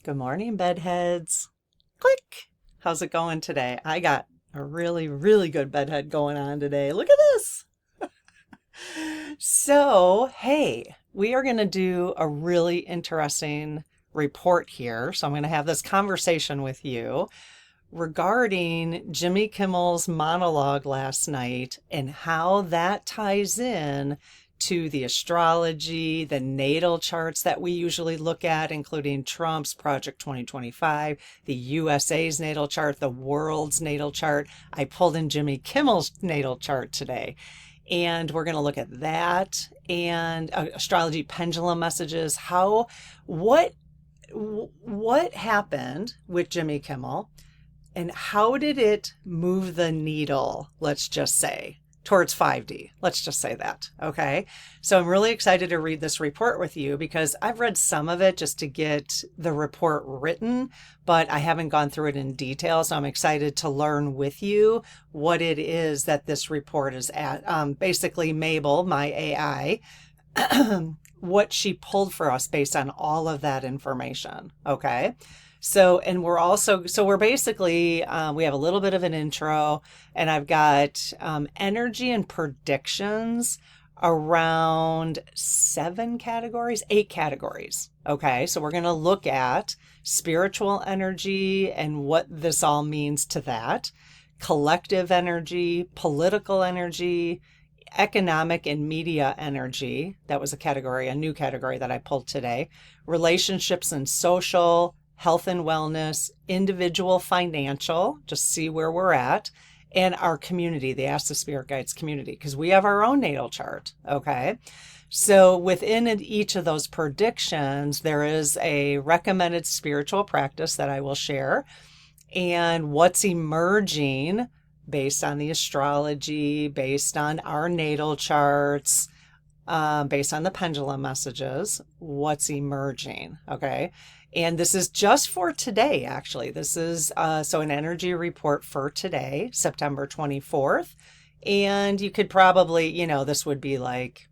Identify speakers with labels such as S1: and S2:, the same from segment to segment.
S1: Good morning, bedheads. Click. How's it going today? I got a really, really good bedhead going on today. Look at this. So, hey, we are going to do a really interesting report here. So, I'm going to have this conversation with you regarding Jimmy Kimmel's monologue last night and how that ties in to the astrology, the natal charts that we usually look at, including Trump's Project 2025, the USA's natal chart, the world's natal chart. I pulled in Jimmy Kimmel's natal chart today. And we're going to look at that and astrology pendulum messages. What happened with Jimmy Kimmel? And how did it move the needle, let's just say, towards 5D? Let's just say that, okay? So I'm really excited to read this report with you because I've read some of it just to get the report written, but I haven't gone through it in detail. So I'm excited to learn with you what it is that this report is at. Basically, Mabel, my AI, what she pulled for us based on all of that information, okay? So, and we're basically, we have a little bit of an intro, and I've got energy and predictions around 8 categories. Okay. So we're going to look at spiritual energy and what this all means to that, collective energy, political energy, economic and media energy. That was a new category that I pulled today, relationships and social, health and wellness, individual financial, just see where we're at, and our community, the Ask the Spirit Guides community, because we have our own natal chart, okay? So within each of those predictions, there is a recommended spiritual practice that I will share, and what's emerging based on the astrology, based on our natal charts, based on the pendulum messages, what's emerging, okay? And this is just for today, actually. This is so an energy report for today, September 24th. And you could probably, this would be like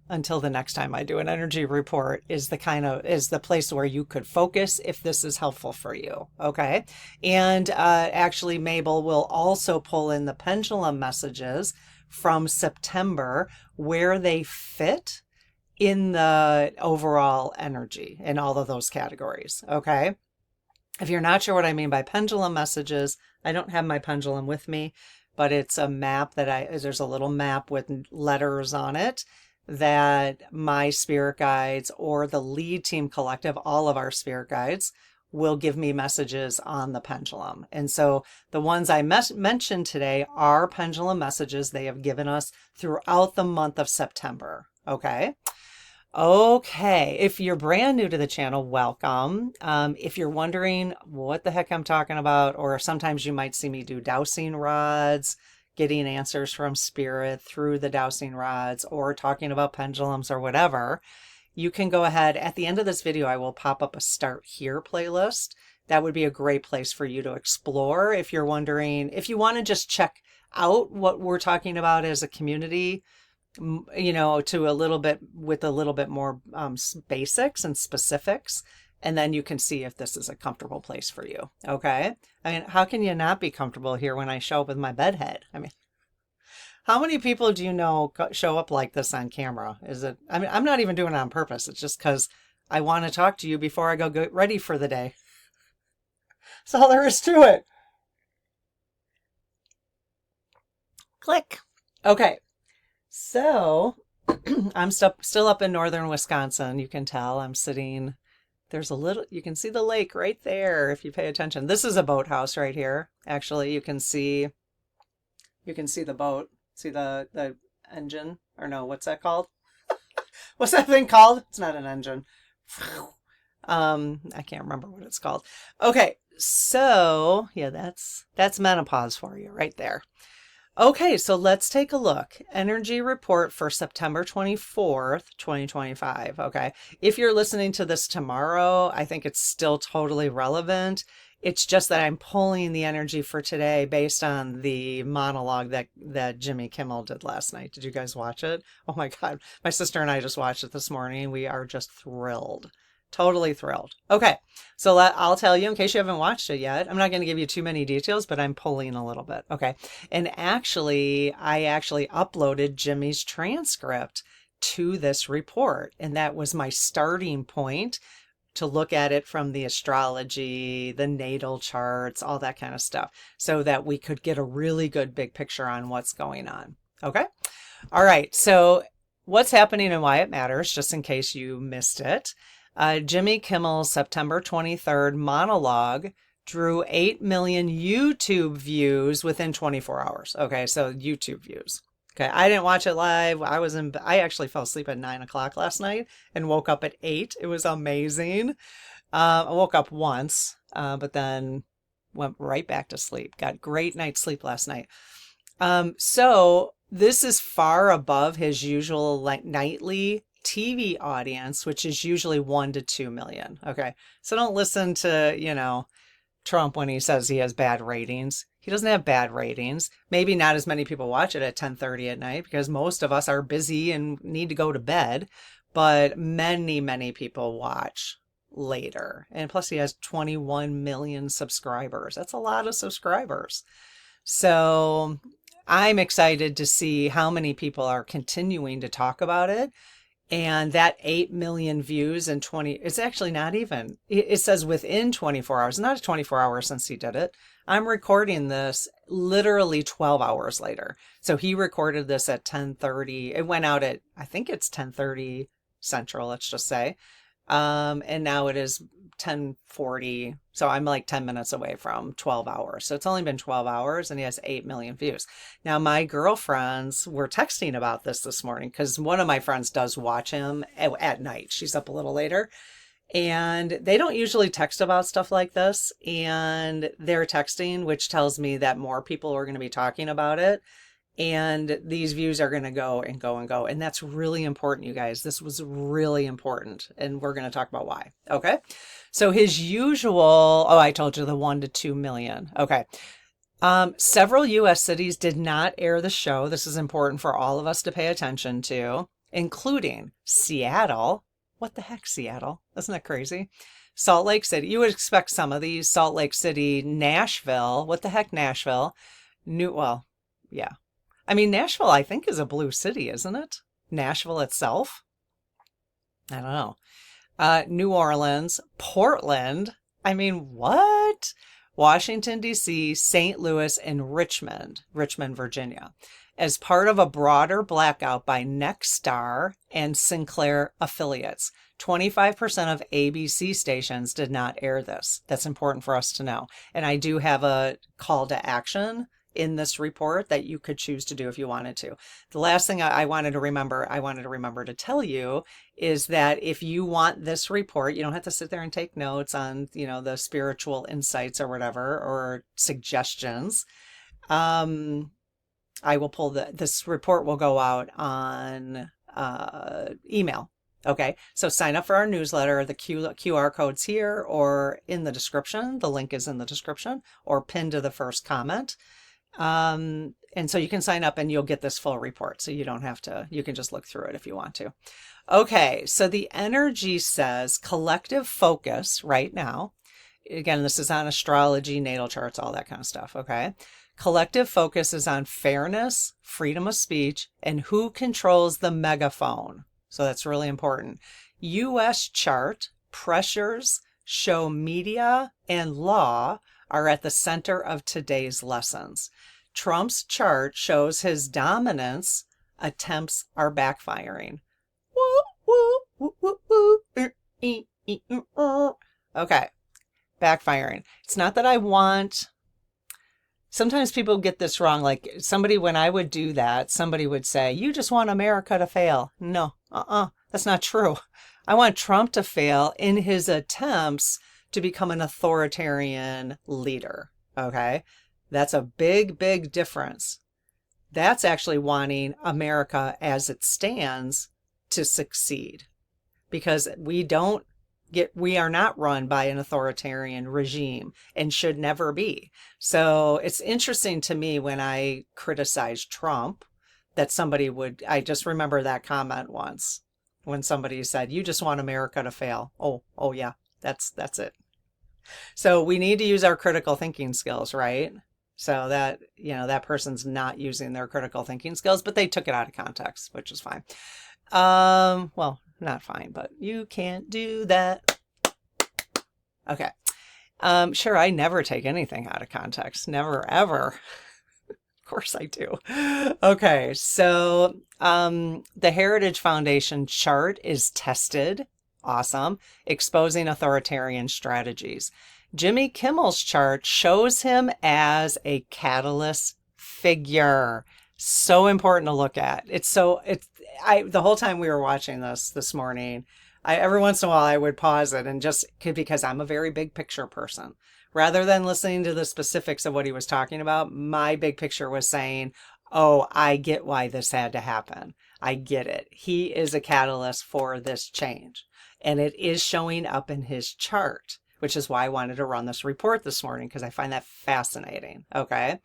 S1: until the next time I do an energy report is the place where you could focus if this is helpful for you. Okay. And actually, Mabel will also pull in the pendulum messages from September where they fit in the overall energy in all of those categories. Okay. If you're not sure what I mean by pendulum messages, I don't have my pendulum with me, but it's a map there's a little map with letters on it that my spirit guides or the lead team collective, all of our spirit guides, will give me messages on the pendulum. And so the ones I mentioned today are pendulum messages they have given us throughout the month of September. Okay. Okay, if you're brand new to the channel, welcome. If you're wondering what the heck I'm talking about, or sometimes you might see me do dowsing rods, getting answers from spirit through the dowsing rods, or talking about pendulums or whatever, you can go ahead. At the end of this video, I will pop up a Start Here playlist. That would be a great place for you to explore if you're wondering, if you want to just check out what we're talking about as a community, to a little bit more basics and specifics, and then you can see if this is a comfortable place for you. Okay. I mean, how can you not be comfortable here when I show up with my bedhead? I mean, how many people do you know show up like this on camera? I'm not even doing it on purpose. It's just because I want to talk to you before I go get ready for the day. That's all there is to it. Click. Okay. So I'm still up in northern Wisconsin. You can tell I'm sitting, you can see the lake right there if you pay attention. This is a boathouse right here. Actually, you can see the boat. See the engine, or no, what's that called? What's that thing called? It's not an engine. I can't remember what it's called. Okay. So yeah, that's menopause for you right there. Okay, so let's take a look. Energy report for September 24th, 2025. Okay. If you're listening to this tomorrow, I think it's still totally relevant. It's just that I'm pulling the energy for today based on the monologue that Jimmy Kimmel did last night. Did you guys watch it? Oh my God. My sister and I just watched it this morning. We are just thrilled Totally thrilled. Okay, so I'll tell you in case you haven't watched it yet. I'm not going to give you too many details, but I'm pulling a little bit. Okay, and I actually uploaded Jimmy's transcript to this report, and that was my starting point to look at it from the astrology, the natal charts, all that kind of stuff, so that we could get a really good big picture on what's going on. Okay, all right, so what's happening and why it matters, just in case you missed it. Jimmy Kimmel's September 23rd monologue drew 8 million YouTube views within 24 hours. Okay, so YouTube views. Okay, I didn't watch it live. I actually fell asleep at 9 o'clock last night and woke up at 8. It was amazing. I woke up once, but then went right back to sleep. Got great night's sleep last night. So this is far above his usual nightly TV audience, which is usually 1 to 2 million. Okay, so don't listen to, Trump when he says he has bad ratings. He doesn't have bad ratings. Maybe not as many people watch it at 10:30 at night because most of us are busy and need to go to bed, but many, many people watch later. And plus he has 21 million subscribers. That's a lot of subscribers. So I'm excited to see how many people are continuing to talk about it. And that 8 million views in it's actually not even, it says within 24 hours, not 24 hours since he did it. I'm recording this literally 12 hours later. So he recorded this at 10:30. It went out at, I think it's 10:30 Central, let's just say. And now it is 10:40. So I'm like 10 minutes away from 12 hours. So it's only been 12 hours and he has 8 million views. Now my girlfriends were texting about this morning because one of my friends does watch him at night. She's up a little later and they don't usually text about stuff like this. And they're texting, which tells me that more people are going to be talking about it. And these views are going to go and go and go. And that's really important, you guys. This was really important. And we're going to talk about why. Okay. So his usual, I told you the 1 to 2 million. Okay. Several U.S. cities did not air the show. This is important for all of us to pay attention to, including Seattle. What the heck, Seattle? Isn't that crazy? Salt Lake City. You would expect some of these. Salt Lake City, Nashville. What the heck, Nashville? Yeah. I mean, Nashville, I think, is a blue city, isn't it? Nashville itself? I don't know. New Orleans, Portland. I mean, what? Washington, D.C., St. Louis, and Richmond, Virginia, as part of a broader blackout by Nexstar and Sinclair affiliates. 25% of ABC stations did not air this. That's important for us to know. And I do have a call to action in this report that you could choose to do if you wanted to. The last thing I wanted to remember to tell you is that if you want this report, you don't have to sit there and take notes on, the spiritual insights or whatever, or suggestions. I will pull this report will go out on email. Okay, so sign up for our newsletter. The QR code's here or in the description. The link is in the description or pinned to the first comment. And so you can sign up and you'll get this full report. So you don't have to, you can just look through it if you want to. Okay. So the energy says collective focus right now. Again, this is on astrology, natal charts, all that kind of stuff. Okay. Collective focus is on fairness, freedom of speech, and who controls the megaphone. So that's really important. U.S. chart pressures show media and law are at the center of today's lessons. Trump's chart shows his dominance attempts are backfiring. Okay, backfiring. It's not that I want... Sometimes people get this wrong. Like when I would do that, somebody would say, you just want America to fail. No, that's not true. I want Trump to fail in his attempts to become an authoritarian leader. Okay. That's a big, big difference. That's actually wanting America as it stands to succeed, because we are not run by an authoritarian regime and should never be. So it's interesting to me when I criticize Trump that I just remember that comment once when somebody said, you just want America to fail. Oh yeah, that's it. So we need to use our critical thinking skills, right? So that, that person's not using their critical thinking skills, but they took it out of context, which is fine. Well, not fine, but you can't do that. Okay. Sure, I never take anything out of context. Never, ever. Of course I do. Okay, so the Heritage Foundation chart is tested. Awesome. Exposing authoritarian strategies. Jimmy Kimmel's chart shows him as a catalyst figure. So important to look at. The whole time we were watching this morning, every once in a while I would pause it and because I'm a very big picture person. Rather than listening to the specifics of what he was talking about, my big picture was saying, oh, I get why this had to happen. I get it. He is a catalyst for this change. And it is showing up in his chart, which is why I wanted to run this report this morning, because I find that fascinating. Okay.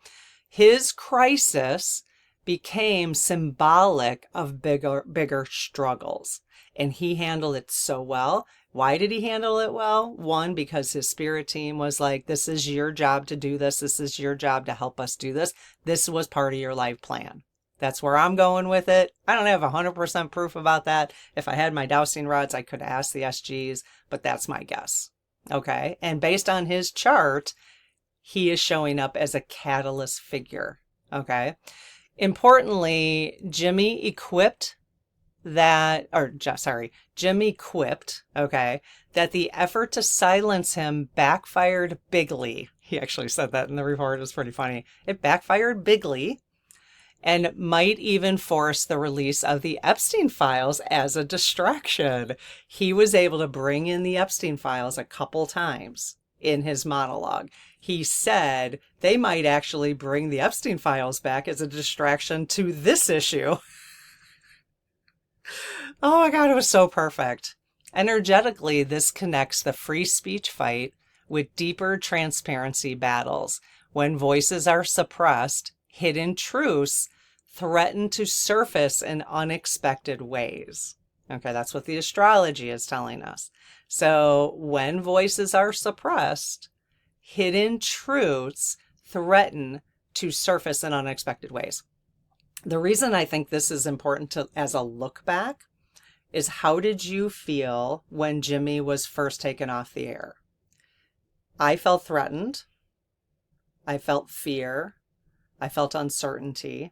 S1: His crisis became symbolic of bigger struggles. And he handled it so well. Why did he handle it well? One, because his spirit team was like, this is your job to do this. This is your job to help us do this. This was part of your life plan. That's where I'm going with it. I don't have 100% proof about that. If I had my dowsing rods, I could ask the SGs, but that's my guess. Okay. And based on his chart, he is showing up as a catalyst figure. Okay. Importantly, Jimmy quipped, okay, that the effort to silence him backfired bigly. He actually said that in the report. It was pretty funny. It backfired bigly and might even force the release of the Epstein files as a distraction. He was able to bring in the Epstein files a couple times in his monologue. He said they might actually bring the Epstein files back as a distraction to this issue. Oh my God, it was so perfect. Energetically, this connects the free speech fight with deeper transparency battles. When voices are suppressed, hidden truths threaten to surface in unexpected ways. Okay, that's what the astrology is telling us. So when voices are suppressed, hidden truths threaten to surface in unexpected ways. The reason I think this is important as a look back is, how did you feel when Jimmy was first taken off the air? I felt threatened. I felt fear. I felt uncertainty.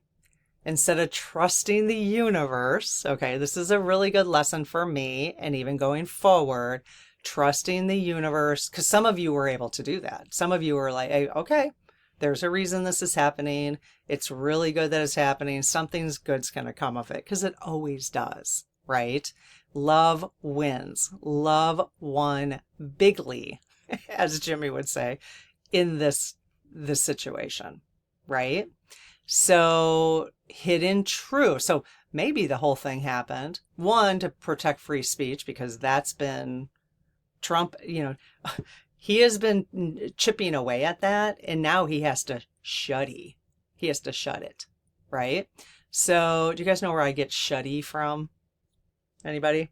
S1: Instead of trusting the universe, okay, this is a really good lesson for me, and even going forward, trusting the universe, because some of you were able to do that. Some of you were like, hey, okay, there's a reason this is happening. It's really good that it's happening. Something's good's going to come of it, because it always does, right? Love wins. Love won bigly, as Jimmy would say, in this situation, right? So hidden truth. So maybe the whole thing happened, one, to protect free speech, because that's been Trump, he has been chipping away at that, and now he has to shut it, right? So do you guys know where I get shutty from? Anybody?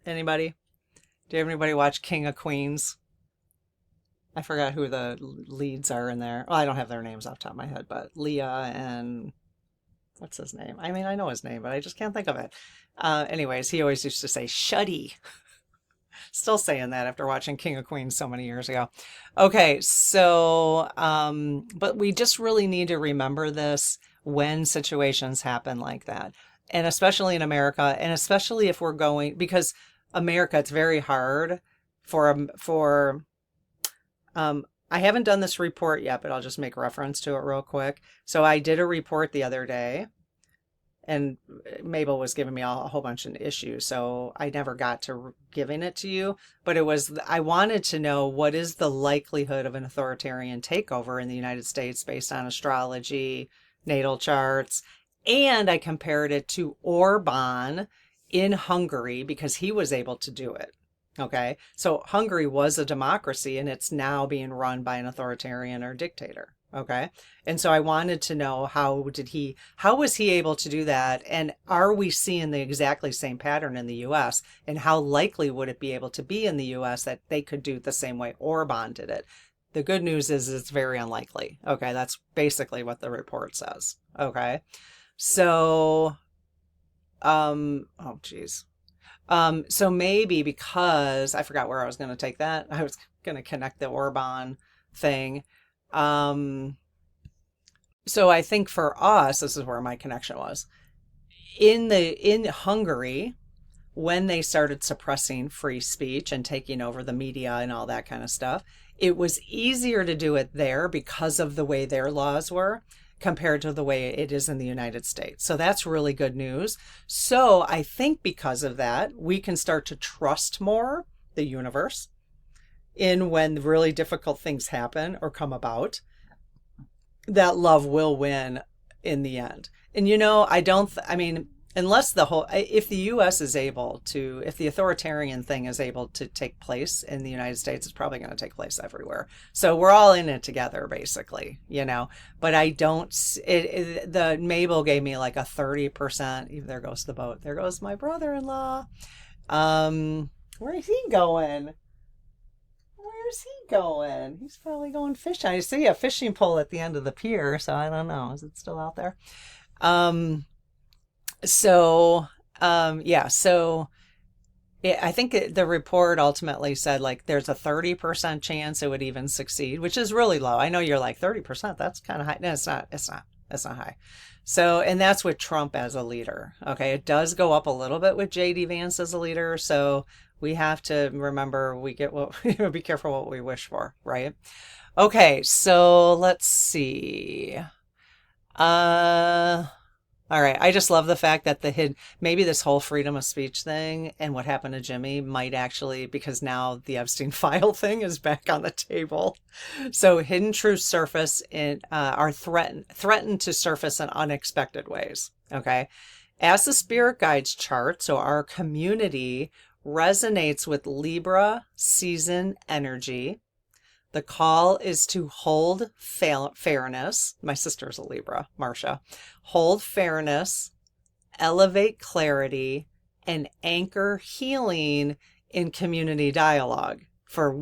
S1: Do you have anybody watch King of Queens? I forgot who the leads are in there. Well, I don't have their names off the top of my head, but Leah and what's his name? I mean, I know his name, but I just can't think of it. Anyways, he always used to say shutty. Still saying that after watching King of Queens so many years ago. Okay, so, but we just really need to remember this when situations happen like that. And especially in America, and especially if we're going, because America, it's very hard I haven't done this report yet, but I'll just make reference to it real quick. So I did a report the other day, and Mabel was giving me a whole bunch of issues, so I never got to giving it to you. But I wanted to know, what is the likelihood of an authoritarian takeover in the United States based on astrology, natal charts, and I compared it to Orban in Hungary, because he was able to do it. Okay, so Hungary was a democracy, and it's now being run by an authoritarian or dictator. Okay. And so I wanted to know how was he able to do that? And are we seeing the exactly same pattern in the US? And how likely would it be able to be in the US that they could do it the same way Orban did it? The good news is it's very unlikely. Okay. That's basically what the report says. Okay. So, oh geez. So maybe because I forgot where I was going to take that. I was going to connect the Orban thing. So I think for us, this is where my connection was. In Hungary, when they started suppressing free speech and taking over the media and all that kind of stuff, it was easier to do it there because of the way their laws were compared to the way it is in the United States. So that's really good news. So I think because of that, we can start to trust more the universe in when really difficult things happen or come about, that love will win in the end. And I mean, unless if the US is able to, if the authoritarian thing is able to take place in the United States, it's probably going to take place everywhere. So we're all in it together, basically, but I don't, the Mabel gave me like a 30%, there goes the boat, there goes my brother-in-law. Where is he going? Where's he going? He's probably going fishing. I see a fishing pole at the end of the pier, so I don't know. Is it still out there? I think the report ultimately said like there's a 30% chance it would even succeed, which is really low. I know you're like 30%, that's kind of high. No, it's not high. So, and that's with Trump as a leader. Okay. It does go up a little bit with JD Vance as a leader. So we have to remember be careful what we wish for, right? Okay. So let's see. All right. I just love the fact that maybe this whole freedom of speech thing and what happened to Jimmy might actually, because now the Epstein file thing is back on the table. So hidden truths surface are threatened to surface in unexpected ways. Okay. As the spirit guides chart, so our community resonates with Libra season energy. The call is to hold fairness. My sister's a Libra, Marcia. Hold fairness, elevate clarity, and anchor healing in community dialogue. So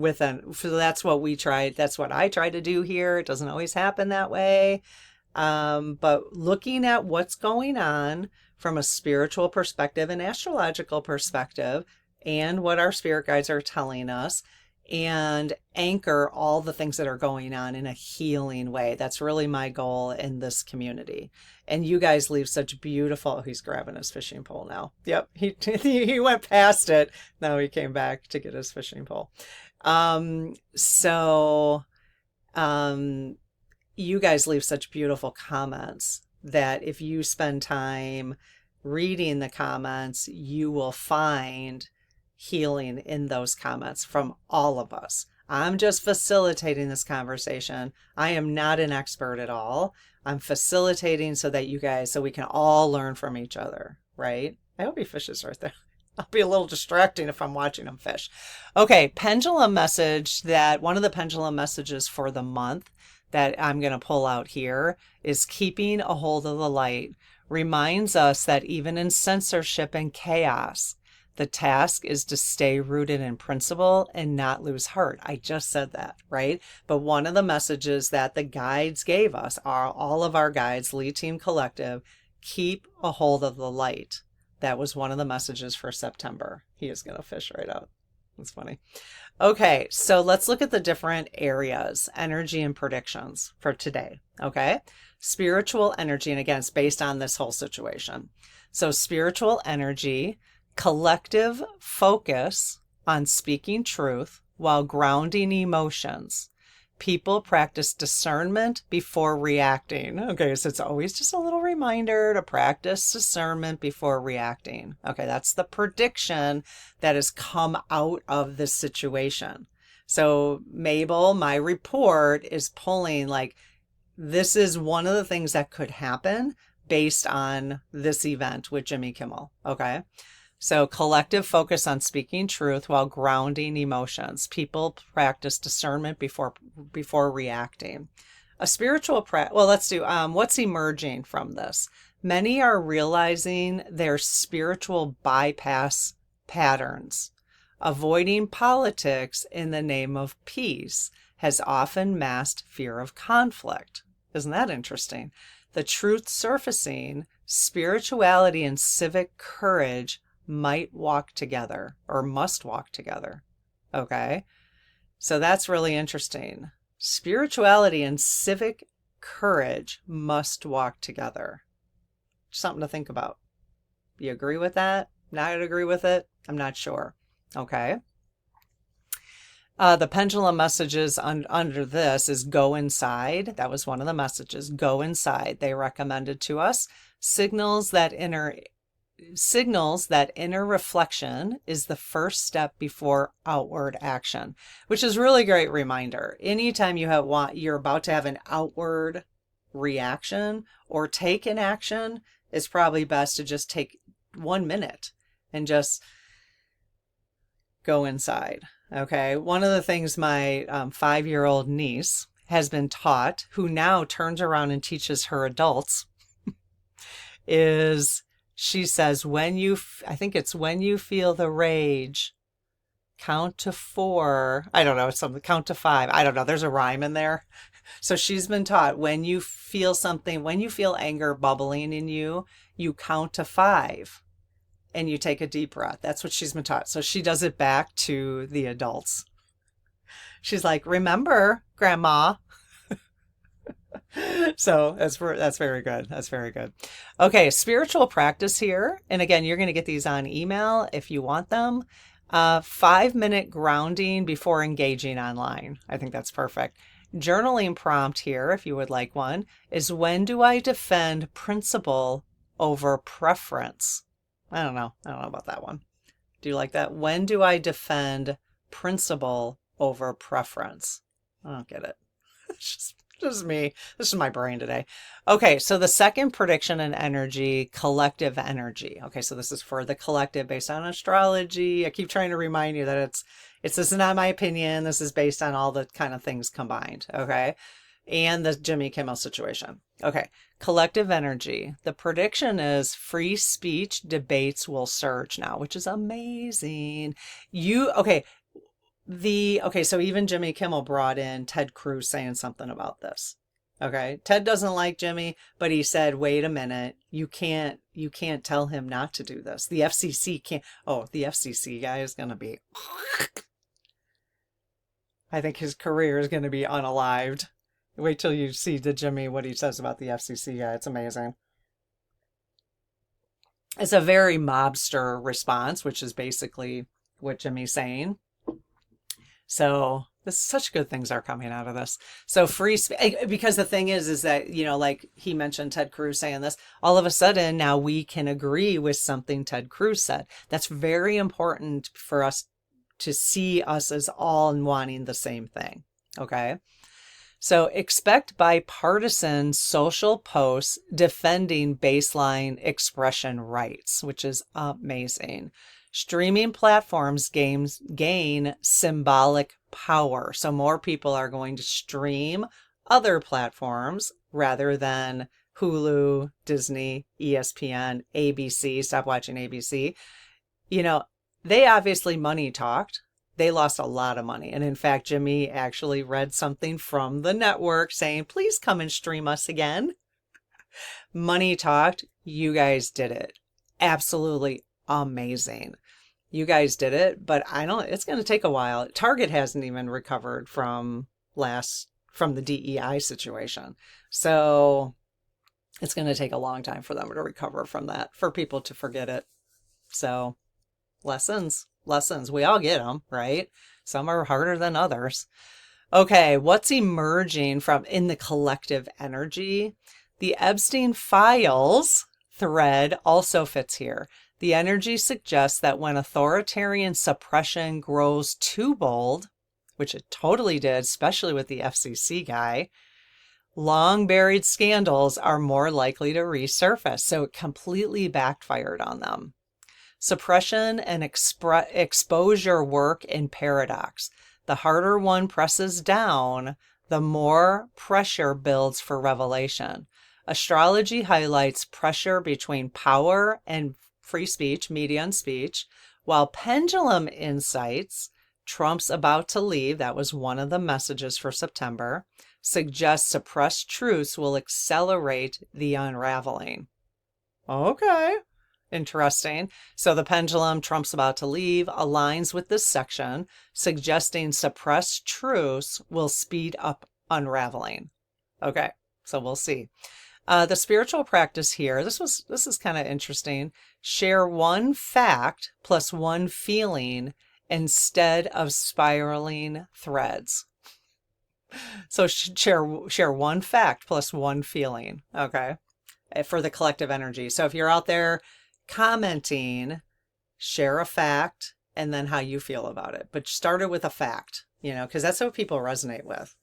S1: that's what we tried. That's what I try to do here. It doesn't always happen that way. But looking at what's going on from a spiritual perspective and astrological perspective, and what our spirit guides are telling us, and anchor all the things that are going on in a healing way. That's really my goal in this community. And you guys leave such beautiful, he's grabbing his fishing pole now. Yep. He went past it. Now he came back to get his fishing pole. You guys leave such beautiful comments that if you spend time reading the comments, you will find healing in those comments from all of us. I'm just facilitating this conversation. I am not an expert at all. I'm facilitating so we can all learn from each other, right? I hope he fishes right there. I'll be a little distracting if I'm watching him fish. Okay, pendulum message one of the pendulum messages for the month that I'm going to pull out here is keeping a hold of the light. Reminds us that even in censorship and chaos, the task is to stay rooted in principle and not lose heart. I just said that, right? But one of the messages that the guides gave us, all of our guides, Lead Team Collective, keep a hold of the light. That was one of the messages for September. He is going to fish right out. That's funny. Okay, so let's look at the different areas, energy and predictions for today. Okay, spiritual energy, and again, it's based on this whole situation. So spiritual energy, collective focus on speaking truth while grounding emotions. People practice discernment before reacting. Okay, so it's always just a little reminder to practice discernment before reacting. Okay, that's the prediction that has come out of this situation. So Mabel, my report is pulling like, this is one of the things that could happen based on this event with Jimmy Kimmel. Okay. So collective focus on speaking truth while grounding emotions. People practice discernment before reacting. A spiritual practice. Well, let's do what's emerging from this. Many are realizing their spiritual bypass patterns. Avoiding politics in the name of peace has often masked fear of conflict. Isn't that interesting? The truth surfacing, spirituality and civic courage might walk together or must walk together. Okay? So that's really interesting. Spirituality and civic courage must walk together. Something to think about. You agree with that? Not agree with it? I'm not sure. Okay. The pendulum messages under this is go inside. That was one of the messages. Go inside. They recommended to us signals that inner reflection is the first step before outward action, which is really a great reminder. Anytime you're about to have an outward reaction or take an action, it's probably best to just take 1 minute and just go inside. Okay. One of the things my 5-year-old niece has been taught, who now turns around and teaches her adults, is she says, I think it's when you feel the rage, count to 4. I don't know. It's something, count to 5. I don't know. There's a rhyme in there. So she's been taught when you feel something, when you feel anger bubbling in you, you count to 5 and you take a deep breath. That's what she's been taught. So she does it back to the adults. She's like, remember, Grandma. So that's very good. That's very good. Okay, spiritual practice here. And again, you're going to get these on email if you want them. 5-minute grounding before engaging online. I think that's perfect. Journaling prompt here, if you would like one, is when do I defend principle over preference? I don't know about that one. Do you like that? When do I defend principle over preference? I don't get it. It's just me. This is my brain today. Okay, so the second prediction in energy, collective energy. Okay, so this is for the collective based on astrology. I keep trying to remind you that this is not my opinion. This is based on all the kind of things combined. Okay, and the Jimmy Kimmel situation. Okay, collective energy. The prediction is free speech debates will surge now, which is amazing. So even Jimmy Kimmel brought in Ted Cruz saying something about this. Okay. Ted doesn't like Jimmy, but he said, wait a minute, you can't tell him not to do this. The FCC can't. Oh, the FCC guy is going to be, I think his career is going to be unalived. Wait till you see what he says about the FCC guy. It's amazing. It's a very mobster response, which is basically what Jimmy's saying. So such good things are coming out of this. So because the thing is that, like he mentioned Ted Cruz saying this, all of a sudden now we can agree with something Ted Cruz said. That's very important for us to see us as all wanting the same thing. Okay. So expect bipartisan social posts defending baseline expression rights, which is amazing. Streaming platforms gain symbolic power. So more people are going to stream other platforms rather than Hulu, Disney, ESPN, ABC. Stop watching ABC. They obviously money talked. They lost a lot of money. And in fact, Jimmy actually read something from the network saying, please come and stream us again. Money talked. You guys did it. Absolutely amazing. You guys did it, but it's going to take a while. Target hasn't even recovered from the DEI situation. So it's going to take a long time for them to recover from that, for people to forget it. So lessons. We all get them, right? Some are harder than others. Okay, what's emerging in the collective energy? The Epstein files thread also fits here. The energy suggests that when authoritarian suppression grows too bold, which it totally did, especially with the FCC guy, long buried scandals are more likely to resurface. So it completely backfired on them. Suppression and exposure work in paradox. The harder one presses down, the more pressure builds for revelation. Astrology highlights pressure between power and free speech, media and speech, while Pendulum insights, Trump's about to leave, that was one of the messages for September, suggests suppressed truths will accelerate the unraveling. Okay. Interesting. So the Pendulum, Trump's about to leave, aligns with this section, suggesting suppressed truths will speed up unraveling. Okay, so we'll see. The spiritual practice here, this is kind of interesting. Share one fact plus one feeling instead of spiraling threads. So share one fact plus one feeling, okay, for the collective energy. So if you're out there commenting, share a fact and then how you feel about it. But start it with a fact, because that's what people resonate with.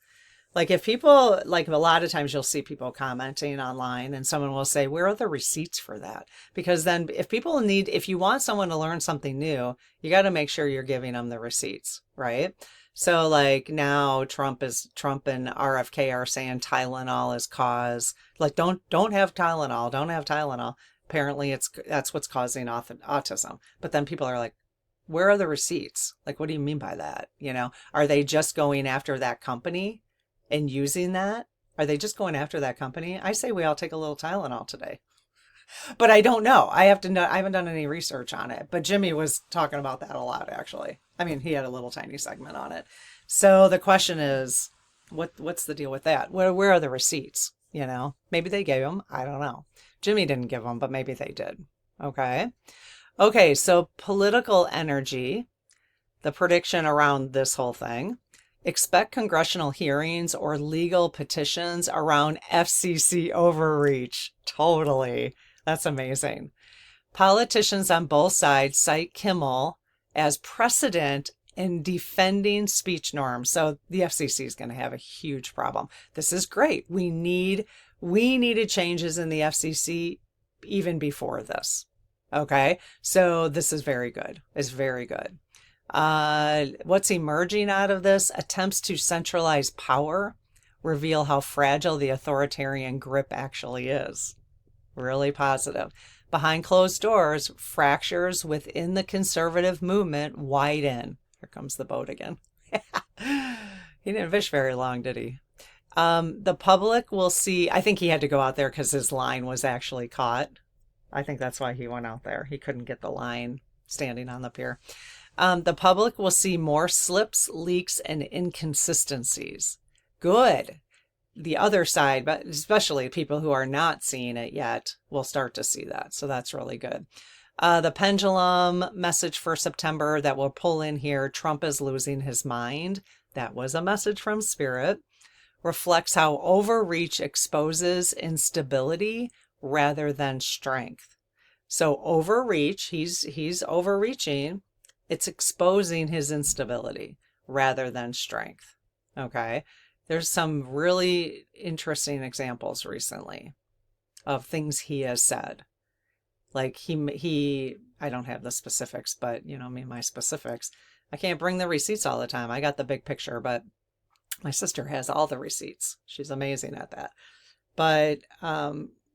S1: Like if people, like a lot of times you'll see people commenting online and someone will say, where are the receipts for that? Because then if you want someone to learn something new, you got to make sure you're giving them the receipts, right? So like now Trump and RFK are saying Tylenol is cause, like don't have Tylenol, don't have Tylenol. Apparently that's what's causing autism. But then people are like, where are the receipts? Like, what do you mean by that? Are they just going after that company and using that? Are they just going after that company? I say we all take a little Tylenol today. But I don't know. I haven't done any research on it. But Jimmy was talking about that a lot, actually. I mean, he had a little tiny segment on it. So the question is, what's the deal with that? Where are the receipts? Maybe they gave them. I don't know. Jimmy didn't give them, but maybe they did. Okay, so political energy, the prediction around this whole thing. Expect congressional hearings or legal petitions around FCC overreach. Totally. That's amazing. Politicians on both sides cite Kimmel as precedent in defending speech norms. So the FCC is going to have a huge problem. This is great. We needed changes in the FCC even before this. Okay. So this is very good. It's very good. What's emerging out of this? Attempts to centralize power reveal how fragile the authoritarian grip actually is. Really positive. Behind closed doors, fractures within the conservative movement widen. Here comes the boat again. He didn't fish very long, did he? The public will see, I think he had to go out there because his line was actually caught. I think that's why he went out there. He couldn't get the line standing on the pier. The public will see more slips, leaks, and inconsistencies. Good. The other side, but especially people who are not seeing it yet, will start to see that. So that's really good. The pendulum message for September that we'll pull in here, Trump is losing his mind. That was a message from Spirit. Reflects how overreach exposes instability rather than strength. So overreach, he's overreaching. It's exposing his instability rather than strength. Okay. There's some really interesting examples recently of things he has said. Like I don't have the specifics, but my specifics. I can't bring the receipts all the time. I got the big picture, but my sister has all the receipts. She's amazing at that. But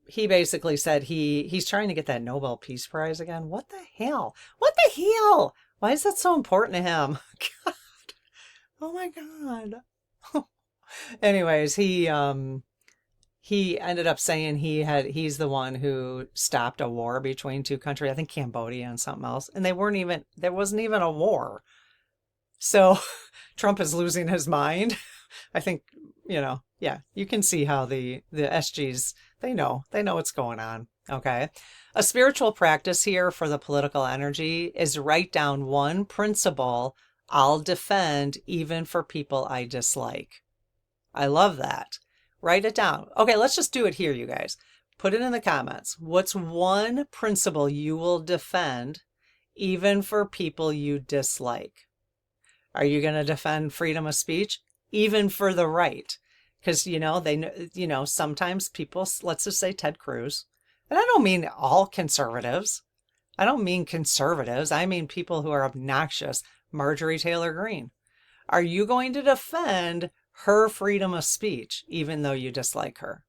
S1: he basically said he's trying to get that Nobel Peace Prize again. What the hell? What the hell? Why is that so important to him? God. Oh my God. Anyways, he ended up saying he's the one who stopped a war between two countries, I think Cambodia and something else, and there wasn't even a war. So Trump is losing his mind. I think, yeah, you can see how the SGs, they know what's going on. Okay. A spiritual practice here for the political energy is write down one principle I'll defend even for people I dislike. I love that. Write it down. Okay, let's just do it here, you guys. Put it in the comments. What's one principle you will defend even for people you dislike? Are you going to defend freedom of speech even for the right? Because, sometimes people, let's just say Ted Cruz, and I don't mean all conservatives. I don't mean conservatives. I mean people who are obnoxious. Marjorie Taylor Greene. Are you going to defend her freedom of speech, even though you dislike her.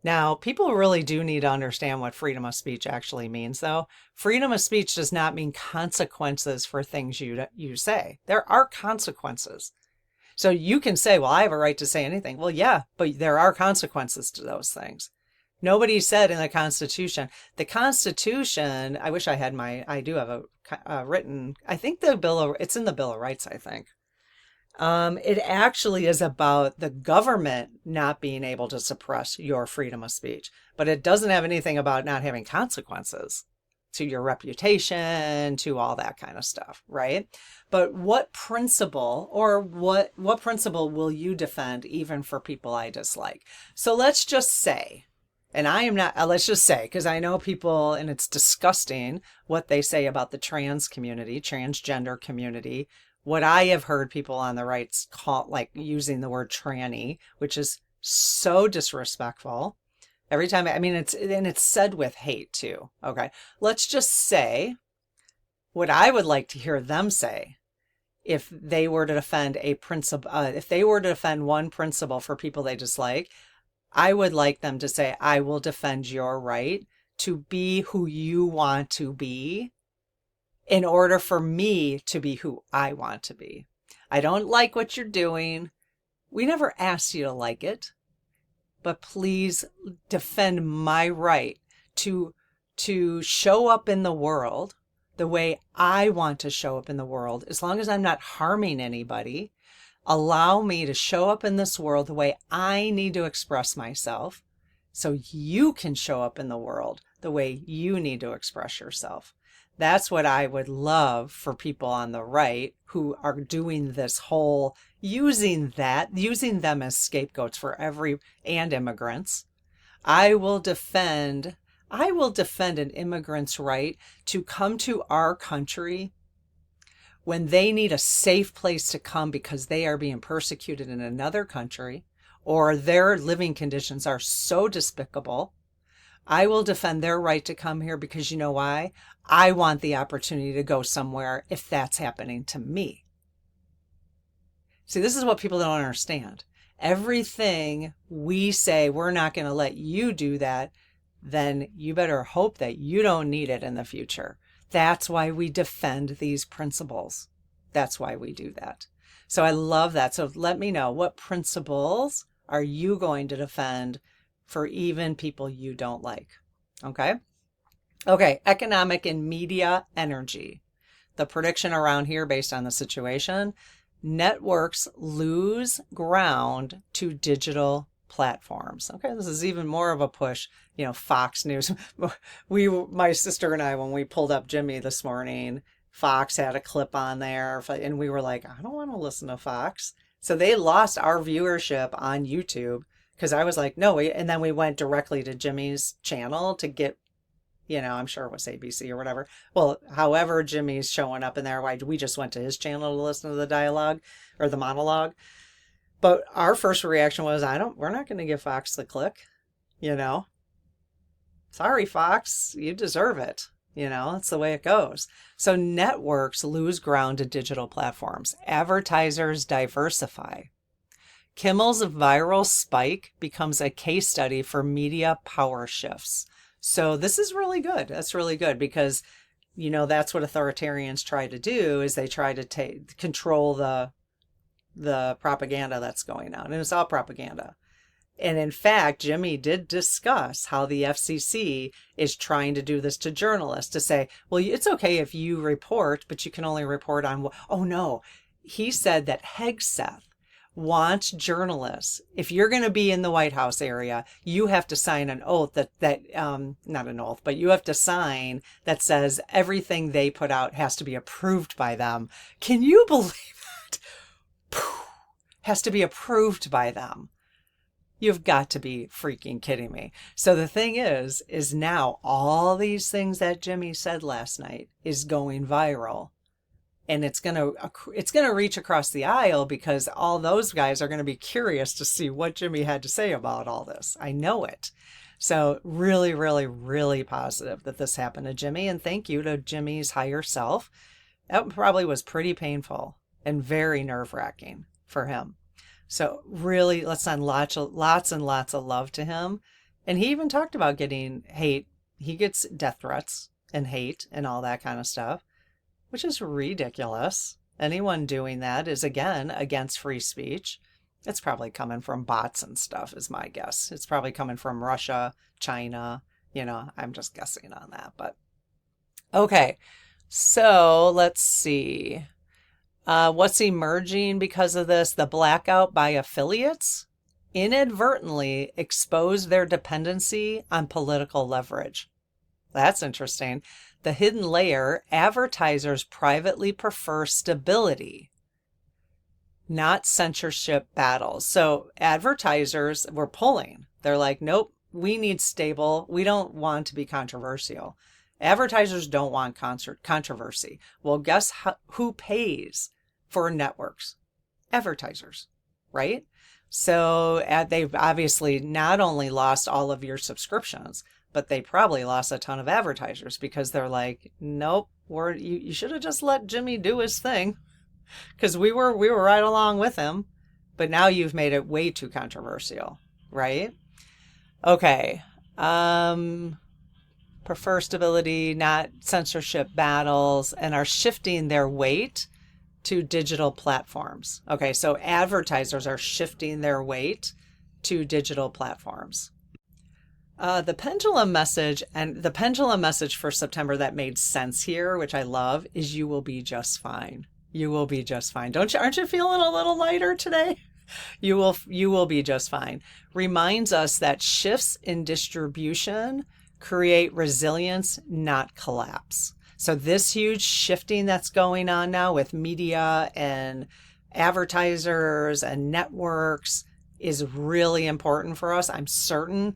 S1: Now, people really do need to understand what freedom of speech actually means, though. Freedom of speech does not mean consequences for things you say. There are consequences. So you can say, well, I have a right to say anything. Well, yeah, but there are consequences to those things. Nobody said in the Constitution, I wish I had I do have a written, I think it's in the Bill of Rights, I think. It actually is about the government not being able to suppress your freedom of speech, but it doesn't have anything about not having consequences to your reputation, to all that kind of stuff, right? But what principle will you defend even for people I dislike? So let's just say, and I am not, let's just say, because I know people, and it's disgusting what they say about the trans community, transgender community. What I have heard people on the rights call, like using the word tranny, which is so disrespectful. Every time, I mean, it's said with hate too. Okay. Let's just say what I would like to hear them say if they were to defend a principle, if they were to defend one principle for people they dislike, I would like them to say, I will defend your right to be who you want to be in order for me to be who I want to be. I don't like what you're doing. We never asked you to like it, but please defend my right to show up in the world the way I want to show up in the world, as long as I'm not harming anybody. Allow me to show up in this world the way I need to express myself, so you can show up in the world the way you need to express yourself. That's what I would love for people on the right who are doing this whole, using them as scapegoats for and immigrants. I will defend an immigrant's right to come to our country when they need a safe place to come because they are being persecuted in another country or their living conditions are so despicable. I will defend their right to come here because you know why? I want the opportunity to go somewhere if that's happening to me. See, this is what people don't understand. Everything we say, we're not going to let you do that, then you better hope that you don't need it in the future. That's why we defend these principles. That's why we do that. So I love that. So let me know, what principles are you going to defend for even people you don't like? Okay. Okay. Economic and media energy. The prediction around here based on the situation, networks lose ground to digital platforms. Okay. This is even more of a push, Fox News. My sister and I, when we pulled up Jimmy this morning, Fox had a clip on there and we were like, I don't want to listen to Fox. So they lost our viewership on YouTube. Because I was like, no, and then we went directly to Jimmy's channel to get, I'm sure it was ABC or whatever. Well, however Jimmy's showing up in there, we just went to his channel to listen to the dialogue or the monologue. But our first reaction was, we're not going to give Fox the click, Sorry, Fox, you deserve it. It's the way it goes. So networks lose ground to digital platforms. Advertisers diversify. Kimmel's viral spike becomes a case study for media power shifts. So this is really good. That's really good because, that's what authoritarians try to do, is they try to control the propaganda that's going on. And it's all propaganda. And in fact, Jimmy did discuss how the FCC is trying to do this to journalists, to say, well, it's okay if you report, but you can only report on, oh no, he said that Hegseth wants journalists, if you're going to be in the White House area, you have to sign an oath not an oath, but you have to sign that says everything they put out has to be approved by them. Can you believe that? Has to be approved by them. You've got to be freaking kidding me. So the thing is now all these things that Jimmy said last night is going viral. And it's going to reach across the aisle because all those guys are going to be curious to see what Jimmy had to say about all this. I know it. So really, really, really positive that this happened to Jimmy. And thank you to Jimmy's higher self. That probably was pretty painful and very nerve-wracking for him. So really, let's send lots and lots of love to him. And he even talked about getting hate. He gets death threats and hate and all that kind of stuff, which is ridiculous. Anyone doing that is, again, against free speech. It's probably coming from bots and stuff, is my guess. It's probably coming from Russia, China. I'm just guessing on that. But okay, so let's see. What's emerging because of this? The blackout by affiliates inadvertently exposed their dependency on political leverage. That's interesting. The hidden layer, advertisers privately prefer stability, not censorship battles. So advertisers were pulling. They're like, nope, we need stable. We don't want to be controversial. Advertisers don't want controversy. Well, guess who pays for networks? Advertisers, right? So they've obviously not only lost all of your subscriptions, but they probably lost a ton of advertisers because they're like, nope, you should have just let Jimmy do his thing, because we were right along with him, but now you've made it way too controversial, right? Okay. Prefer stability, not censorship battles, and are shifting their weight to digital platforms. Okay, so advertisers are shifting their weight to digital platforms. The pendulum message for September that made sense here, which I love, is you will be just fine. You will be just fine. Aren't you feeling a little lighter today? You will be just fine. Reminds us that shifts in distribution create resilience, not collapse. So this huge shifting that's going on now with media and advertisers and networks is really important for us. I'm certain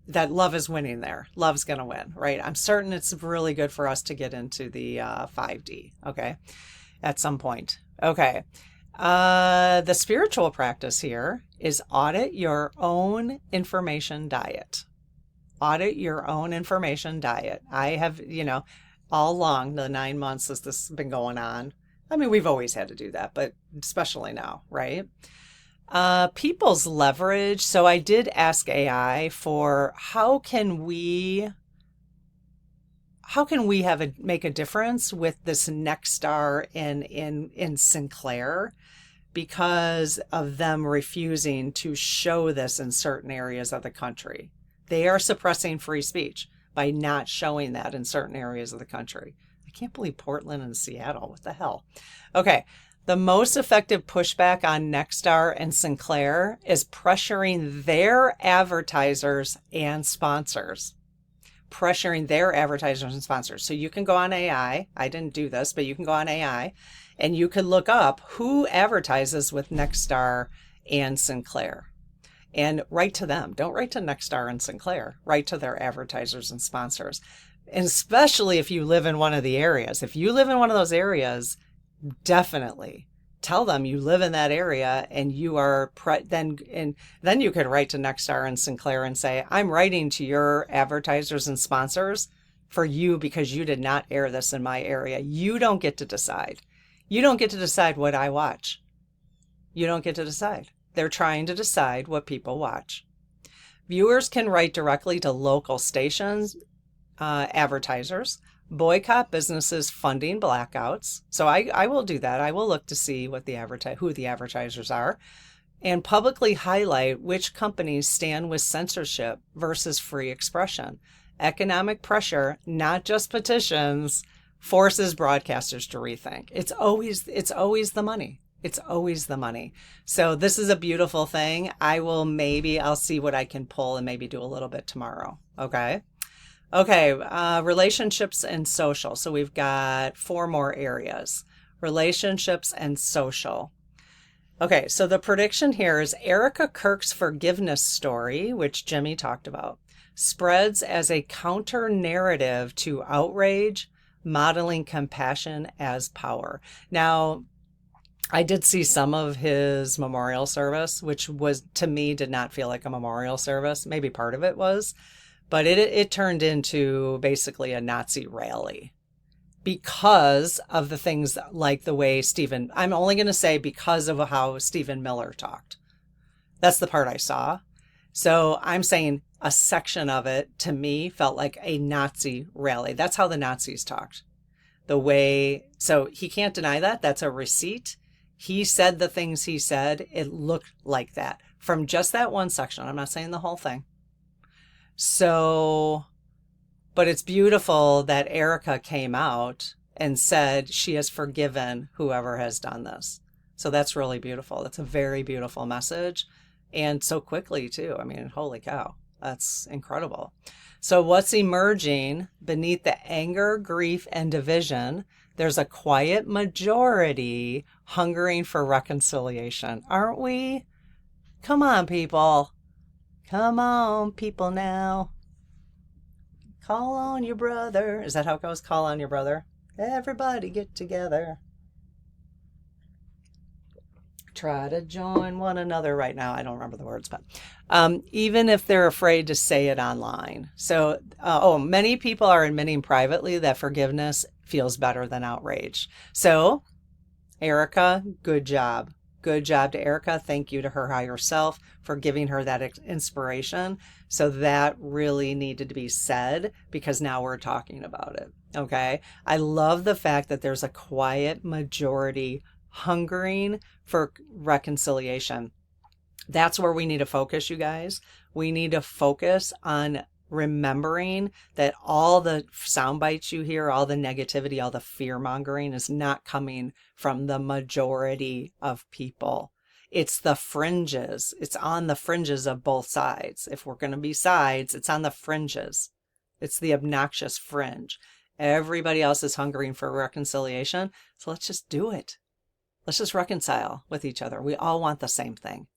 S1: that love is winning there. Love's going to win, right? I'm certain it's really good for us to get into the 5D, okay, at some point. Okay. The spiritual practice here is audit your own information diet. Audit your own information diet. I have, all along the 9 months as this has been going on. I mean, we've always had to do that, but especially now, right? People's leverage. So I did ask AI for how can we make a difference with this Nexstar in Sinclair, because of them refusing to show this in certain areas of the country. They are suppressing free speech by not showing that in certain areas of the country. I can't believe Portland and Seattle. What the hell? Okay. The most effective pushback on Nexstar and Sinclair is pressuring their advertisers and sponsors. So you can go on AI. I didn't do this, but you can go on AI and you can look up who advertises with Nexstar and Sinclair and write to them. Don't write to Nexstar and Sinclair. Write to their advertisers and sponsors. And especially if you live in one of the areas. If you live in one of those areas, definitely tell them you live in that area and you are then you could write to Nexstar and Sinclair and say, I'm writing to your advertisers and sponsors for you because you did not air this in my area. You don't get to decide. You don't get to decide what I watch. You don't get to decide. They're trying to decide what people watch. Viewers can write directly to local stations, advertisers, boycott businesses funding blackouts. So I will do that. I will look to see what who the advertisers are, and publicly highlight which companies stand with censorship versus free expression. Economic pressure, not just petitions, forces broadcasters to rethink. It's always the money. It's always the money. So this is a beautiful thing. I'll see what I can pull and maybe do a little bit tomorrow. Okay. Relationships and social. So we've got 4 more areas. Relationships and social. Okay, so the prediction here is Erica Kirk's forgiveness story, which Jimmy talked about, spreads as a counter narrative to outrage, modeling compassion as power. Now, I did see some of his memorial service, which to me did not feel like a memorial service. Maybe part of it was. But it turned into basically a Nazi rally because of the things like the way I'm only going to say because of how Stephen Miller talked. That's the part I saw. So I'm saying a section of it to me felt like a Nazi rally. That's how the Nazis talked. The way, so he can't deny that. That's a receipt. He said the things he said. It looked like that from just that one section. I'm not saying the whole thing. So, but it's beautiful that Erica came out and said she has forgiven whoever has done this. So that's really beautiful. That's a very beautiful message. And so quickly, too. I mean, holy cow, that's incredible. So what's emerging beneath the anger, grief, and division? There's a quiet majority hungering for reconciliation. Aren't we? Come on, people. Come on, people now. Call on your brother. Is that how it goes? Call on your brother. Everybody get together. Try to join one another right now. I don't remember the words, but even if they're afraid to say it online. So, many people are admitting privately that forgiveness feels better than outrage. So, Erica, good job. Good job to Erica. Thank you to her higher self for giving her that inspiration. So that really needed to be said because now we're talking about it. Okay. I love the fact that there's a quiet majority hungering for reconciliation. That's where we need to focus, you guys. We need to focus on remembering that all the sound bites you hear, all the negativity, all the fear mongering is not coming from the majority of people. It's the fringes. It's on the fringes of both sides. If we're going to be sides, it's on the fringes. It's the obnoxious fringe. Everybody else is hungering for reconciliation. So let's just do it. Let's just reconcile with each other. We all want the same thing.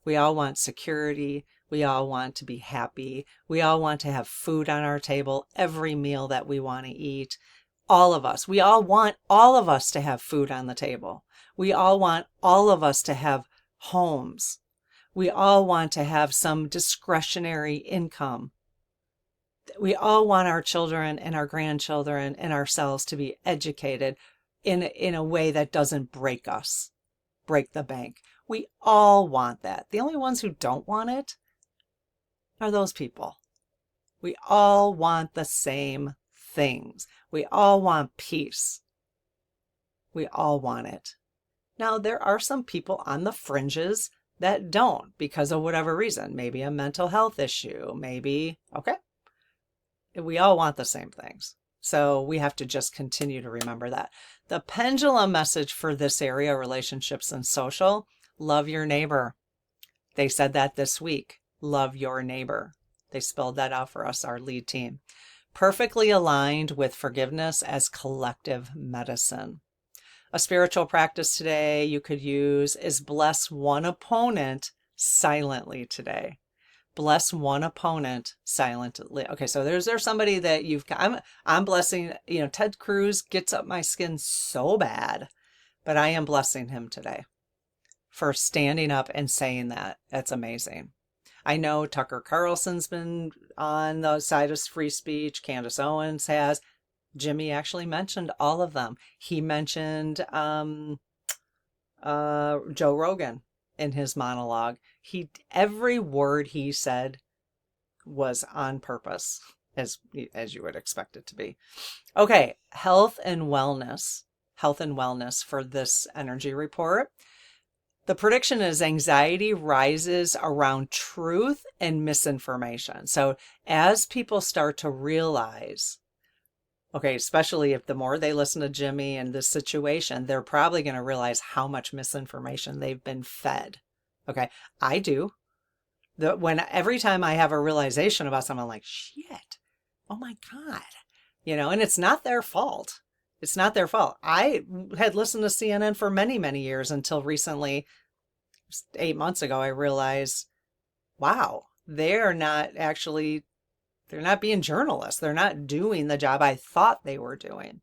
S1: We all want security. We all want to be happy. We all want to have food on our table every meal that we want to eat. All of us. We all want all of us to have food on the table. We all want all of us to have homes. We all want to have some discretionary income. We all want our children and our grandchildren and ourselves to be educated in a way that doesn't break us, break the bank. We all want that. The only ones who don't want it are those people. We all want the same things. We all want peace. We all want it. Now, there are some people on the fringes that don't because of whatever reason. Maybe a mental health issue, maybe, okay. We all want the same things. So we have to just continue to remember that. The pendulum message for this area, relationships and social, love your neighbor. They said that this week. Love your neighbor. They spelled that out for us, our lead team. Perfectly aligned with forgiveness as collective medicine. A spiritual practice today you could use is bless one opponent silently today. Bless one opponent silently. Okay, so there's somebody that I'm blessing, Ted Cruz gets up my skin so bad, but I am blessing him today for standing up and saying that. That's amazing. I know Tucker Carlson's been on the side of free speech. Candace Owens has. Jimmy actually mentioned all of them. He mentioned Joe Rogan in his monologue. Every word he said was on purpose, as you would expect it to be. Okay, health and wellness for this energy report. The prediction is anxiety rises around truth and misinformation. So as people start to realize, okay, especially if the more they listen to Jimmy and this situation, they're probably going to realize how much misinformation they've been fed. Okay, I do. Every time I have a realization about something, I'm like, shit, oh my God, and it's not their fault. It's not their fault. I had listened to CNN for many, many years until recently, 8 months ago, I realized, wow, they're not being journalists. They're not doing the job I thought they were doing.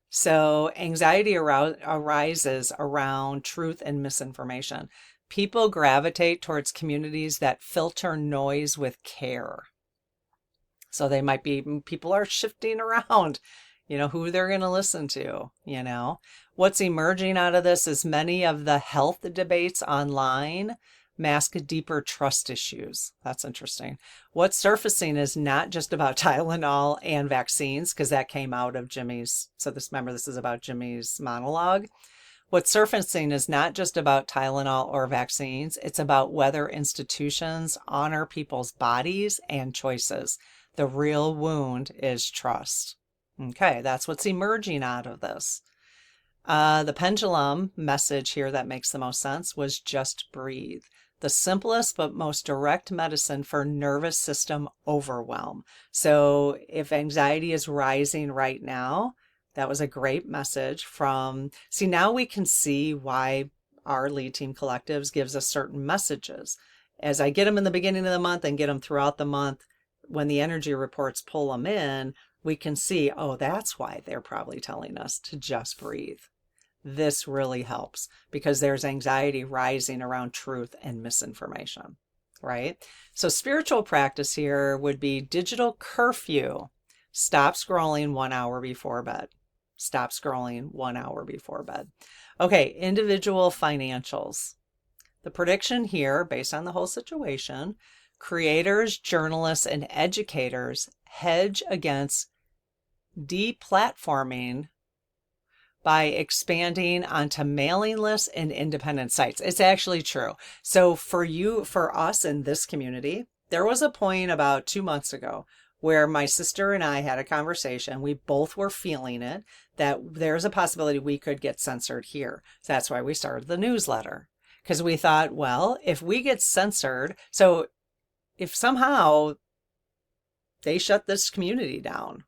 S1: So anxiety arises around truth and misinformation. People gravitate towards communities that filter noise with care. So people are shifting around, who they're going to listen to, What's emerging out of this is many of the health debates online mask deeper trust issues. That's interesting. What's surfacing is not just about Tylenol and vaccines, because that came out of Jimmy's. So remember, this is about Jimmy's monologue. What's surfacing is not just about Tylenol or vaccines. It's about whether institutions honor people's bodies and choices. The real wound is trust. Okay, that's what's emerging out of this. The pendulum message here that makes the most sense was just breathe. The simplest but most direct medicine for nervous system overwhelm. So if anxiety is rising right now, that was a great message from, see, now we can see why our lead team collectives gives us certain messages. As I get them in the beginning of the month and get them throughout the month, when the energy reports pull them in, we can see, oh, that's why they're probably telling us to just breathe. This really helps because there's anxiety rising around truth and misinformation, right? So spiritual practice here would be digital curfew. Stop scrolling 1 hour before bed. Stop scrolling 1 hour before bed. Okay, individual financials. The prediction here, based on the whole situation, creators, journalists, and educators hedge against deplatforming by expanding onto mailing lists and independent sites. It's actually true. So for us in this community, there was a point about 2 months ago where my sister and I had a conversation. We both were feeling it, that there's a possibility we could get censored here. So that's why we started the newsletter. Because we thought, well, if we get censored, so if somehow they shut this community down,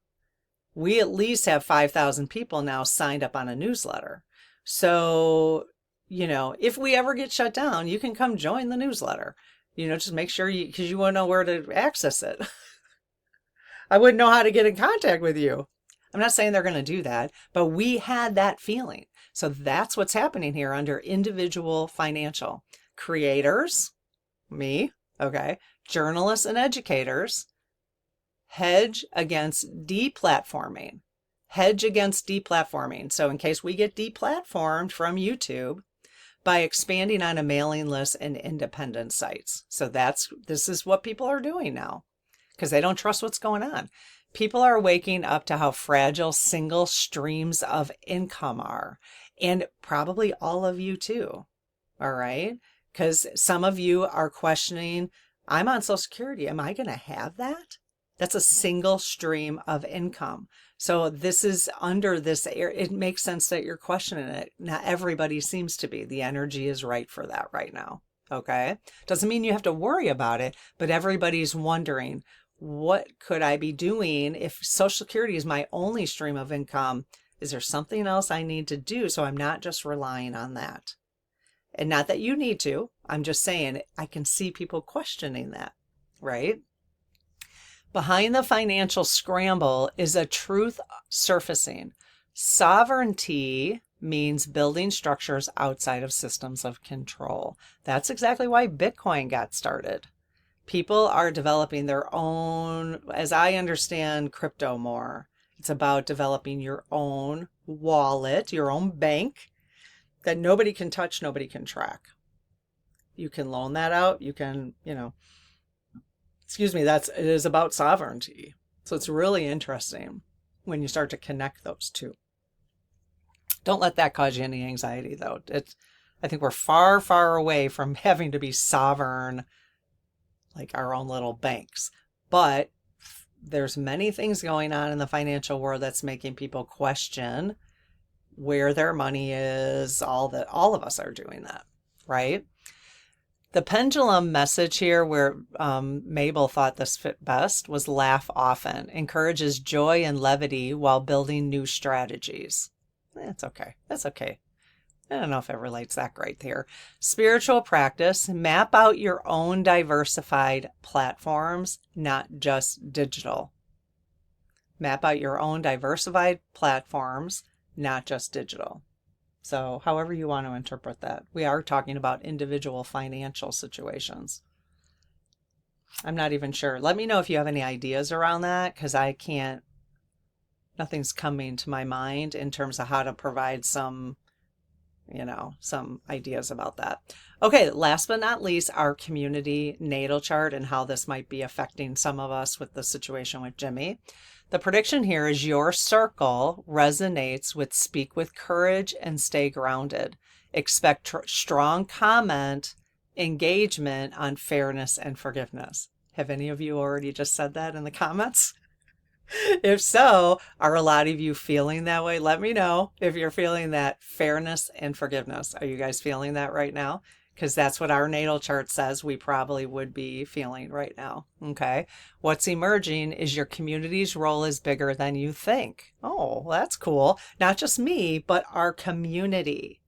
S1: we at least have 5,000 people now signed up on a newsletter. So, if we ever get shut down, you can come join the newsletter. Just make sure because you won't know where to access it. I wouldn't know how to get in contact with you. I'm not saying they're going to do that, but we had that feeling. So that's what's happening here under individual financial. Creators, me, okay, journalists and educators, hedge against deplatforming. Hedge against deplatforming. So in case we get deplatformed from YouTube, by expanding on a mailing list and independent sites. So this is what people are doing now because they don't trust what's going on. People are waking up to how fragile single streams of income are, and probably all of you too. All right, because some of you are questioning, I'm on Social Security, am I going to have that? That's a single stream of income. So this is under this area. It makes sense that you're questioning it. Not everybody seems to be. The energy is right for that right now. Okay. Doesn't mean you have to worry about it, but everybody's wondering, what could I be doing if Social Security is my only stream of income? Is there something else I need to do so I'm not just relying on that? And not that you need to. I'm just saying I can see people questioning that, right? Behind the financial scramble is a truth surfacing. Sovereignty means building structures outside of systems of control. That's exactly why Bitcoin got started. People are developing their own, as I understand crypto more, it's about developing your own wallet, your own bank that nobody can touch, nobody can track. You can loan that out. You can, it is about sovereignty. So it's really interesting when you start to connect those two. Don't let that cause you any anxiety, though. I think we're far, far away from having to be sovereign, like our own little banks. But there's many things going on in the financial world that's making people question where their money is. All of us are doing that, right? The pendulum message here, where Mabel thought this fit best, was laugh often, encourages joy and levity while building new strategies. That's okay. That's okay. I don't know if it relates that great here. Spiritual practice, map out your own diversified platforms, not just digital. Map out your own diversified platforms, not just digital. So however you want to interpret that. We are talking about individual financial situations. I'm not even sure. Let me know if you have any ideas around that, because nothing's coming to my mind in terms of how to provide some some ideas about that. Okay, last but not least, our community natal chart and how this might be affecting some of us with the situation with Jimmy. The prediction here is your circle resonates with speak with courage and stay grounded. Expect strong comment, engagement on fairness and forgiveness. Have any of you already just said that in the comments? If so, are a lot of you feeling that way? Let me know if you're feeling that fairness and forgiveness. Are you guys feeling that right now? Because that's what our natal chart says we probably would be feeling right now. Okay. What's emerging is your community's role is bigger than you think. Oh, that's cool. Not just me, but our community.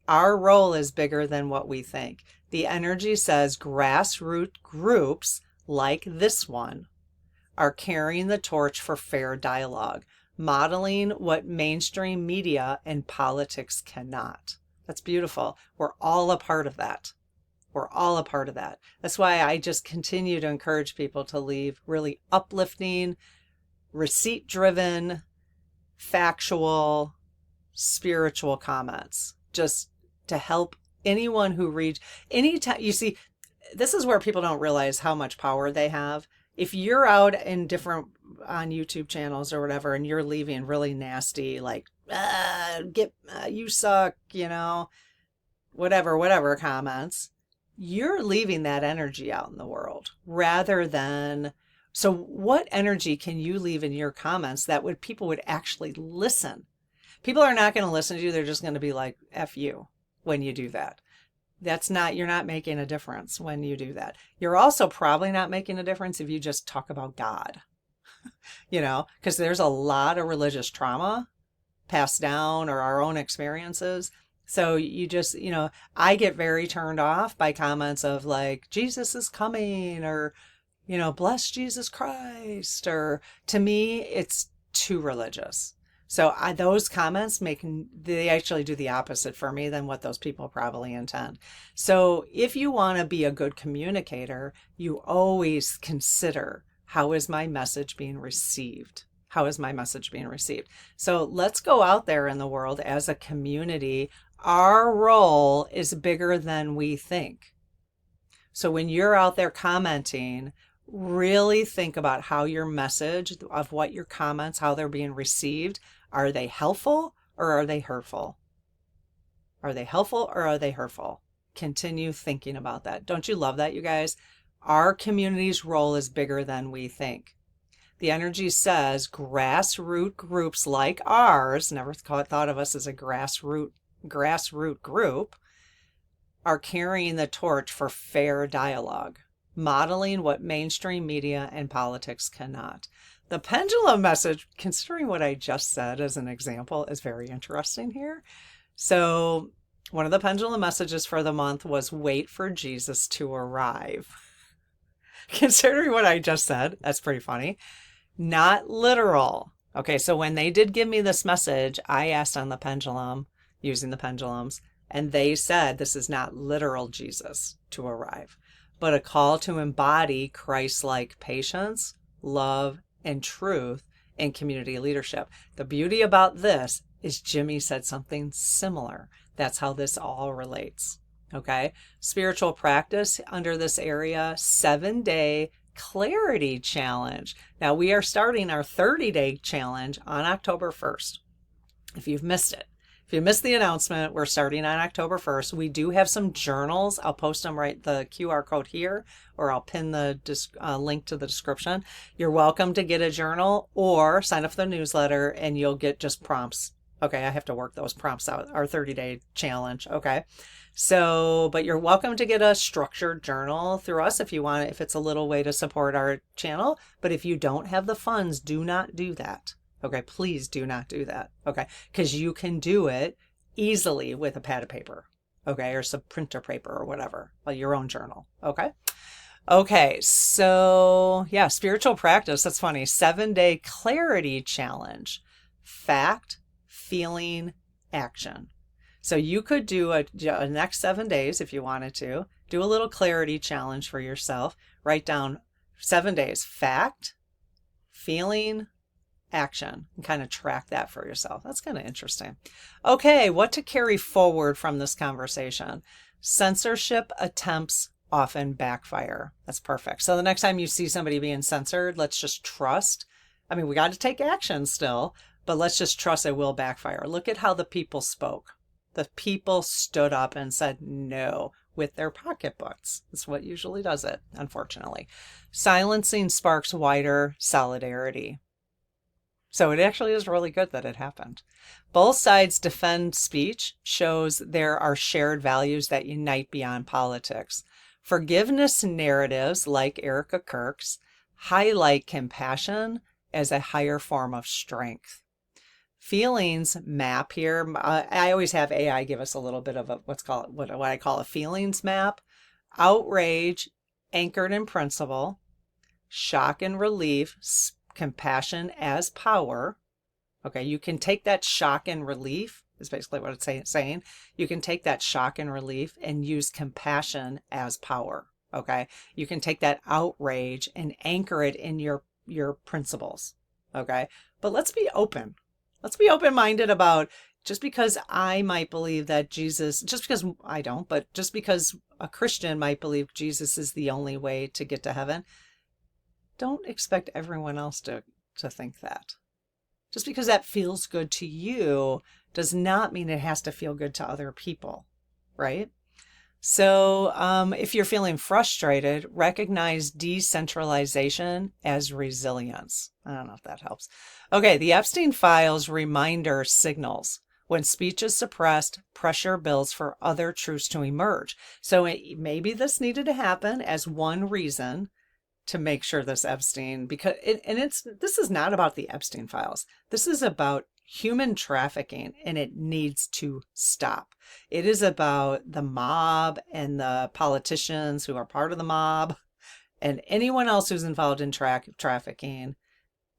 S1: Our role is bigger than what we think. The energy says grassroots groups like this one are carrying the torch for fair dialogue, modeling what mainstream media and politics cannot. That's beautiful. We're all a part of that. We're all a part of that. That's why I just continue to encourage people to leave really uplifting, receipt-driven, factual, spiritual comments, just to help anyone who reads. Anytime, you see, this is where people don't realize how much power they have. If you're out in different on YouTube channels or whatever, and you're leaving really nasty, like, you suck, whatever comments, you're leaving that energy out in the world rather than, so what energy can you leave in your comments that people would actually listen? People are not going to listen to you. They're just going to be like, F you when you do that. You're not making a difference when you do that. You're also probably not making a difference if you just talk about God, because there's a lot of religious trauma passed down or our own experiences. So you just, I get very turned off by comments of like, Jesus is coming, or, bless Jesus Christ, or to me, it's too religious. So those comments they actually do the opposite for me than what those people probably intend. So if you want to be a good communicator, you always consider, how is my message being received? How is my message being received? So let's go out there in the world as a community. Our role is bigger than we think. So when you're out there commenting, really think about how your message of what your comments, how they're being received. Are they helpful or are they hurtful? Are they helpful or are they hurtful? Continue thinking about that. Don't you love that, you guys? Our community's role is bigger than we think. The energy says grassroots groups like ours, never thought of us as a grassroots group, are carrying the torch for fair dialogue, modeling what mainstream media and politics cannot. The pendulum message, considering what I just said as an example, is very interesting here. So one of the pendulum messages for the month was wait for Jesus to arrive. Considering what I just said, that's pretty funny. Not literal. Okay, so when they did give me this message, I asked on the pendulum, using the pendulums, and they said this is not literal Jesus to arrive, but a call to embody Christ-like patience, love, and truth in community leadership. The beauty about this is Jimmy said something similar. That's how this all relates. Okay. Spiritual practice under this area, 7-day clarity challenge. Now we are starting our 30-day challenge on October 1st. If you've missed it, if you missed the announcement, we're starting on October 1st. We do have some journals. I'll post them right, the QR code here, or I'll pin the link to the description. You're welcome to get a journal or sign up for the newsletter and you'll get just prompts. Okay, I have to work those prompts out, our 30-day challenge. Okay, so, but you're welcome to get a structured journal through us if you want it, if it's a little way to support our channel. But if you don't have the funds, do not do that. Okay, please do not do that. Okay, because you can do it easily with a pad of paper. Okay, or some printer paper or whatever, like your own journal. Okay. Okay, so yeah, spiritual practice. That's funny. 7-day clarity challenge. Fact, feeling, action. So you could do a next 7 days if you wanted to. Do a little clarity challenge for yourself. Write down 7 days. Fact, feeling, action and kind of track that for yourself. That's kind of interesting. Okay, what to carry forward from this conversation? Censorship attempts often backfire. That's perfect. So the next time you see somebody being censored, let's just trust. I mean, we got to take action still, but let's just trust it will backfire. Look at how the people spoke. The people stood up and said no with their pocketbooks. That's what usually does it, unfortunately. Silencing sparks wider solidarity. So it actually is really good that it happened. Both sides defend speech, shows there are shared values that unite beyond politics. Forgiveness narratives, like Erica Kirk's, highlight compassion as a higher form of strength. Feelings map here. I always have AI give us a little bit of a what I call a feelings map. Outrage, anchored in principle. Shock and relief, compassion as power. Okay, you can take that shock and relief, is basically what it's saying. You can take that shock and relief and use compassion as power. Okay, you can take that outrage and anchor it in your principles. Okay, but let's be open. Let's be open-minded about, just because I might believe that Jesus, just because I don't, but just because a Christian might believe Jesus is the only way to get to heaven, don't expect everyone else to think that. Just because that feels good to you does not mean it has to feel good to other people, right? So if you're feeling frustrated, recognize decentralization as resilience. I don't know if that helps. Okay, the Epstein files reminder signals. When speech is suppressed, pressure builds for other truths to emerge. So maybe this needed to happen as one reason to make sure this Epstein, this is not about the Epstein files. This is about human trafficking, and it needs to stop. It is about the mob and the politicians who are part of the mob and anyone else who's involved in trafficking,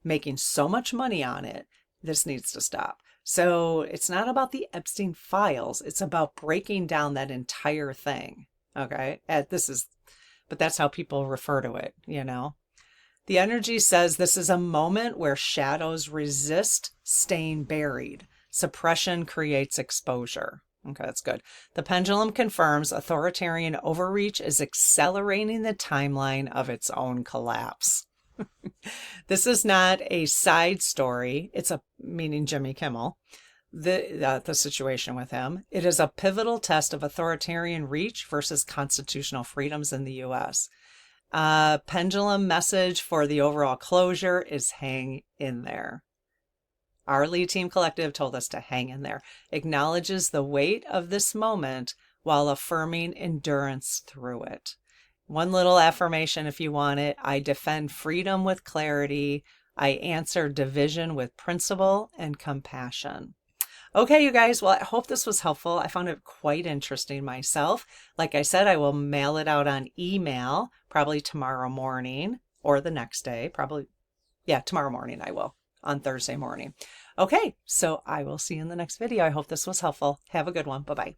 S1: making so much money on it. This needs to stop. So it's not about the Epstein files. It's about breaking down that entire thing. Okay. But that's how people refer to it, you know. The energy says this is a moment where shadows resist staying buried. Suppression creates exposure. Okay, that's good. The pendulum confirms authoritarian overreach is accelerating the timeline of its own collapse. This is not a side story. Meaning Jimmy Kimmel, the situation with him. It is a pivotal test of authoritarian reach versus constitutional freedoms in the U.S. Pendulum message for the overall closure is hang in there. Our lead team collective told us to hang in there. Acknowledges the weight of this moment while affirming endurance through it. One little affirmation if you want it. I defend freedom with clarity. I answer division with principle and compassion. Okay, you guys, well, I hope this was helpful. I found it quite interesting myself. Like I said, I will mail it out on email probably tomorrow morning or the next day. Tomorrow morning I will, on Thursday morning. Okay, so I will see you in the next video. I hope this was helpful. Have a good one. Bye-bye.